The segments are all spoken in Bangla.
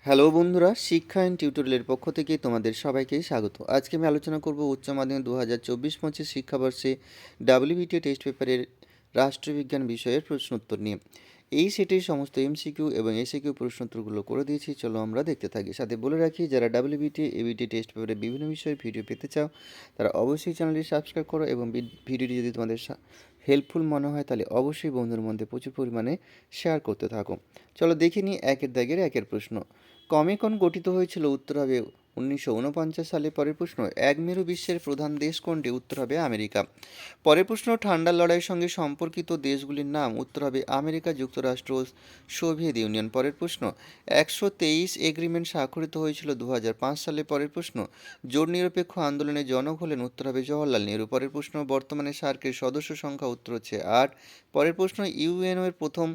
হ্যালো বন্ধুরা, শিক্ষা অ্যান্ড টিউটোরিয়ালের পক্ষ থেকে তোমাদের সবাইকে স্বাগত। আজকে আমি আলোচনা করব উচ্চ মাধ্যমিক 2024-25 শিক্ষাবর্ষে ডাব্লিউবিটিএ টেস্ট পেপারের রাষ্ট্রবিজ্ঞান বিষয়ের প্রশ্নোত্তর নিয়ে। এই সেটের সমস্ত এমসিকিউ এবং এসিকিউ প্রশ্নোত্তরগুলো করে দিয়েছি, চলো আমরা দেখতে থাকি। সাথে বলে রাখি, যারা ডাব্লিউবিটিএ এবিটি টেস্ট পেপারের বিভিন্ন বিষয়ে ভিডিও পেতে চাও তারা অবশ্যই চ্যানেলটি সাবস্ক্রাইব করো, এবং ভিডিওটি যদি তোমাদের হেল্পফুল মনে হয় তাহলে অবশ্যই বন্ধুর মধ্যে প্রচুর পরিমাণে শেয়ার করতে থাকো। চলো দেখে নিই একের দাগের একের প্রশ্ন। কমিকন গঠিত হয়েছিল? উত্তর হবে 1949 সালে। পরের প্রশ্ন, এক মেরু বিশ্বের প্রধান দেশ কোনটি? উত্তর হবে আমেরিকা। পরের প্রশ্ন, ঠান্ডার লড়াইয়ের সঙ্গে সম্পর্কিত দেশগুলির নাম? উত্তর হবে আমেরিকা যুক্তরাষ্ট্র ও সোভিয়েত ইউনিয়ন। পরের প্রশ্ন, 123 এগ্রিমেন্ট স্বাক্ষরিত হয়েছিল 2005 সালে। পরের প্রশ্ন, জোট নিরপেক্ষ আন্দোলনের জনক হলেন? উত্তর হবে জওহরলাল নেহরু। পরের প্রশ্ন, বর্তমানে সার্কের সদস্য সংখ্যা? উত্তর হচ্ছে 8। পরের প্রশ্ন, ইউএনও এর প্রথম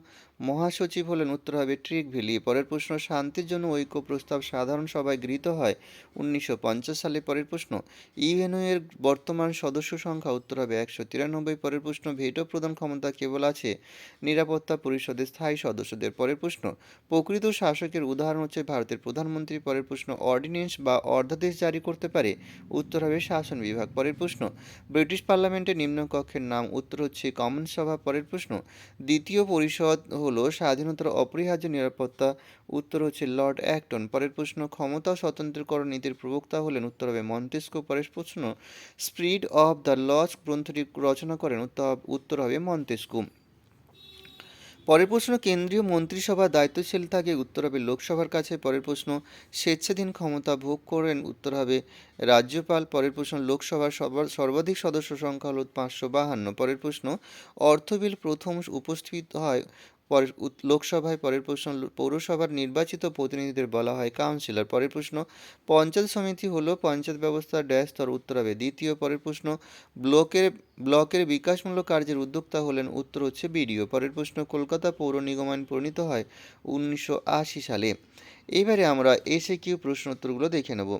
মহাসচিব হলেন? উত্তর হবে ট্রিকভিলি। পরের প্রশ্ন, শান্তির জন্য ঐক্য প্রস্তাব সাধারণ সভায় গৃহীত হয় 1950 সালে। পরের প্রশ্ন, ইউএনও এর বর্তমান সদস্য সংখ্যা? উত্তর হবে 193। পরের প্রশ্ন, ভেটো প্রদান ক্ষমতা কেবল আছে নিরাপত্তা পরিষদের স্থায়ী সদস্যদের। পরের প্রশ্ন, প্রকৃত শাসকের উদাহরণ হচ্ছে ভারতের প্রধানমন্ত্রী। পরের প্রশ্ন, অর্ডিন্যান্স বা অর্ধাদেশ জারি করতে পারে? উত্তর হবে শাসন বিভাগ। পরের প্রশ্ন, ব্রিটিশ পার্লামেন্টের নিম্নকক্ষের নাম? উত্তর হচ্ছে কমন সভা। পরের প্রশ্ন, দ্বিতীয় পরিষদ হলো স্বাধীনতার অপরিহার্য নিরাপত্তা? উত্তর হচ্ছে লর্ড অ্যাক্টন। পরের প্রশ্ন, ক্ষমতা ও স্বতন্ত্রকরণ নীতির প্রবক্তা হলেন? উত্তর হবে মন্টেস্কো। পরের প্রশ্ন, স্পিরিট অফ দ্য লজ গ্রন্থটি রচনা করেন? উত্তর হবে মন্টেস্কো। পরের প্রশ্ন, কেন্দ্রীয় মন্ত্রিসভার দায়িত্বশীল থাকে? উত্তর হবে লোকসভার কাছে। পরের প্রশ্ন, স্বেচ্ছাধীন ক্ষমতা ভোগ করেন? উত্তর হবে রাজ্যপাল। পরের প্রশ্ন, লোকসভার সর্বাধিক সদস্য সংখ্যা হল 552। পরের প্রশ্ন, অর্থ বিল প্রথম উপস্থিত হয় লোকসভায়? পরের প্রশ্ন, পৌরসভার নির্বাচিত প্রতিনিধিদের বলা হয় কাউন্সিলর। পরের প্রশ্ন, পঞ্চায়েত সমিতি হলো পঞ্চায়েত ব্যবস্থার স্তর? উত্তর হবে দ্বিতীয়। পরের প্রশ্ন, ব্লকের ব্লকের বিকাশমূলক কার্যের উদ্যোক্তা হলেন? উত্তর হচ্ছে বিডিও। পরের প্রশ্ন, কলকাতা পৌর নিগম আইন প্রণীত হয় 1980 সালে। এবারে আমরা এসএকিউ প্রশ্ন উত্তরগুলো দেখে নেব।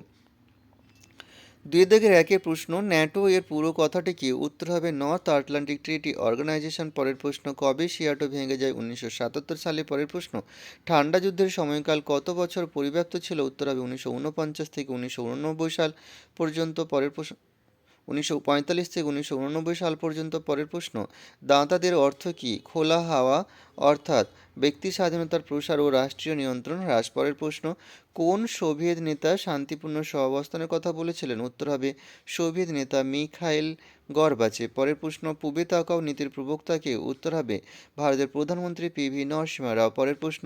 2-এর প্রশ্ন, ন্যাটো এর পুরো কথাটি কি? উত্তর হবে নর্থ আটলান্টিক ট্রিটি অর্গানাইজেশন। পরের প্রশ্ন, কবে সিয়াটো ভেঙে যায়? 1977 সালে। পরের প্রশ্ন, ঠান্ডা যুদ্ধের সময়কাল কত বছর পরিব্যাপ্ত ছিল? উত্তর হবে 1949 থেকে 1989 সাল পর্যন্ত। পরের প্রশ্ন, 1945 থেকে 1989 সাল পর্যন্ত। পরের প্রশ্ন, দাঁতাদের অর্থ কী? খোলা হাওয়া, অর্থাৎ ব্যক্তি স্বাধীনতার প্রসার ও রাষ্ট্রীয় নিয়ন্ত্রণ হ্রাস। পরের প্রশ্ন, কোন সোভিয়েত নেতা শান্তিপূর্ণ সহাবস্থানের কথা বলেছিলেন? উত্তর হবে সোভিয়েত নেতা মিখাইল গর্বাচেভ। পরের প্রশ্ন, পূবে তাকাও নীতির প্রবক্তাকে? উত্তর হবে ভারতের প্রধানমন্ত্রী পিভি নরসিংহ রাও। পরের প্রশ্ন,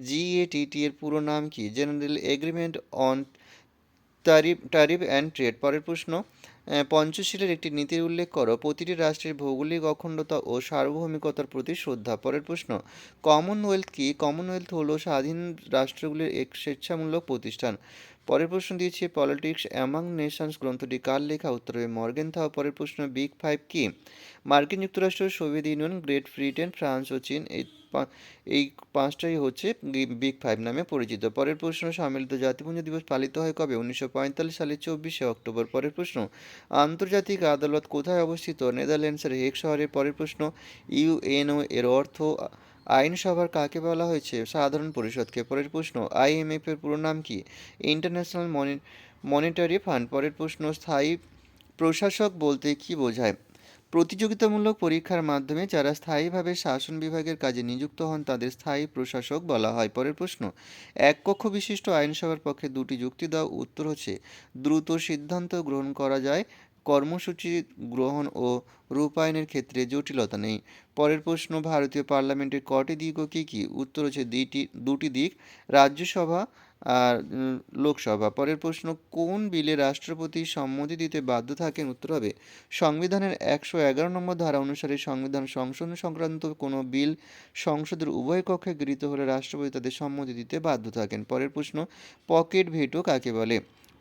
জিএটিটি এর পুরো নাম কি? General agreement on tariff and trade. পরের প্রশ্ন, পঞ্চশীলের একটি নীতির উল্লেখ করো। প্রতিটি রাষ্ট্রের ভৌগোলিক অখণ্ডতা ও সার্বভৌমিকতার প্রতি শ্রদ্ধা। পরের প্রশ্ন, কমনওয়েলথ কি? কমনওয়েলথ হলো স্বাধীন রাষ্ট্রগুলির এক স্বেচ্ছামূলক প্রতিষ্ঠান। পরের প্রশ্ন দিয়েছি, পলিটিক্স অ্যামং নেশনস গ্রন্থটি কার লেখা? উত্তর হবে মর্গেনথাউ। পরের প্রশ্ন, বিগ ফাইভ কি? মার্কিন যুক্তরাষ্ট্র, Soviet Union, Great Britain, France ও চীন। এই পাঁচটাই হচ্ছে বিগ ফাইভ নামে পরিচিত। পরের প্রশ্ন, সম্মিলিত জাতিপুঞ্জ দিবস পালিত হয় কবে? 1945 সালের 24শে অক্টোবর। পরের প্রশ্ন, আন্তর্জাতিক আদালত কোথায় অবস্থিত? নেদারল্যান্ডসের হেগ শহরে। পরের প্রশ্ন, ইউএনও এর অর্থ আইনসভার কাকে বলা হয়েছে? সাধারণ পরিষদকে। পরের প্রশ্ন, আইএমএফ এর পুরো নাম কি? International monetary fund. পরের প্রশ্ন, স্থায়ী প্রশাসক বলতে কি বোঝায়? প্রতিযোগিতামূলক পরীক্ষার মাধ্যমে যারা স্থায়ীভাবে শাসন বিভাগের কাজে নিযুক্ত হন তাদের স্থায়ী প্রশাসক বলা হয়। পরের প্রশ্ন, এক কক্ষ বিশিষ্ট আইনসভার পক্ষে দুটি যুক্তি দাও। উত্তর হচ্ছে দ্রুত সিদ্ধান্ত গ্রহণ করা যায়, কর্মসূচি গ্রহণ ও রূপায়ণের ক্ষেত্রে জটিলতা নেই। পরের প্রশ্ন, ভারতীয় পার্লামেন্টের কটি দিক ও কী কী? উত্তর হচ্ছে দুটি দিক, রাজ্যসভা আর লোকসভা। পরের প্রশ্ন, কোন বিলে রাষ্ট্রপতি সম্মতি দিতে বাধ্য থাকেন? উত্তর হবে সংবিধানের 111 নম্বর ধারা অনুসারে সংবিধান সংশোধন সংক্রান্ত কোনো বিল সংসদের উভয় কক্ষে গৃহীত হলে রাষ্ট্রপতি তাদের সম্মতি দিতে বাধ্য থাকেন। পরের প্রশ্ন, পকেট ভেটো কাকে বলে?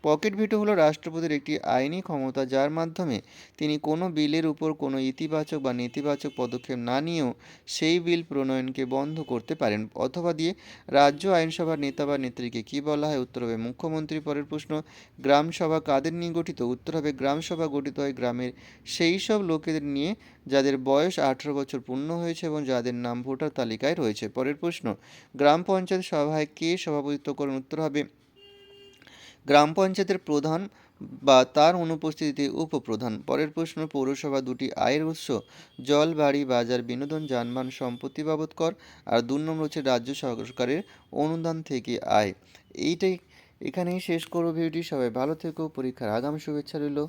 পকেট ভিটো হলো রাষ্ট্রপতির একটি আইনি ক্ষমতা, যার মাধ্যমে তিনি কোনো বিলের উপর কোনো ইতিবাচক বা নেতিবাচক পদক্ষেপ না নিয়েও সেই বিল প্রণয়নকে বন্ধ করতে পারেন অথবা দিয়ে। রাজ্য আইনসভার নেতা বা নেত্রীকে কী বলা হয়? উত্তর হবে মুখ্যমন্ত্রী। পরের প্রশ্ন, গ্রামসভা কাদের নিয়ে গঠিত? উত্তর হবে গ্রামসভা গঠিত হয় গ্রামের সেই সব লোকেদের নিয়ে যাদের বয়স 18 বছর পূর্ণ হয়েছে এবং যাদের নাম ভোটার তালিকায় রয়েছে। পরের প্রশ্ন, গ্রাম পঞ্চায়েত সভায় কে সভাপতিত্ব করেন? উত্তর হবে গ্রাম পঞ্চায়েতের প্রধান বা তার অনুপস্থিতিতে উপপ্রধান। পরের প্রশ্ন, পৌরসভা দুটি আয়ের উৎস, জল, বাড়ি, বাজার, বিনোদন, যানবাহন, সম্পত্তি বাবদ কর, আর 2 নম্বর হচ্ছে রাজ্য সরকারের অনুদান থেকে আয়। এইটাই এখানেই শেষ করব ভিডিওটি। সবাই ভালো থেকো, পরীক্ষার আগাম শুভেচ্ছা রইল।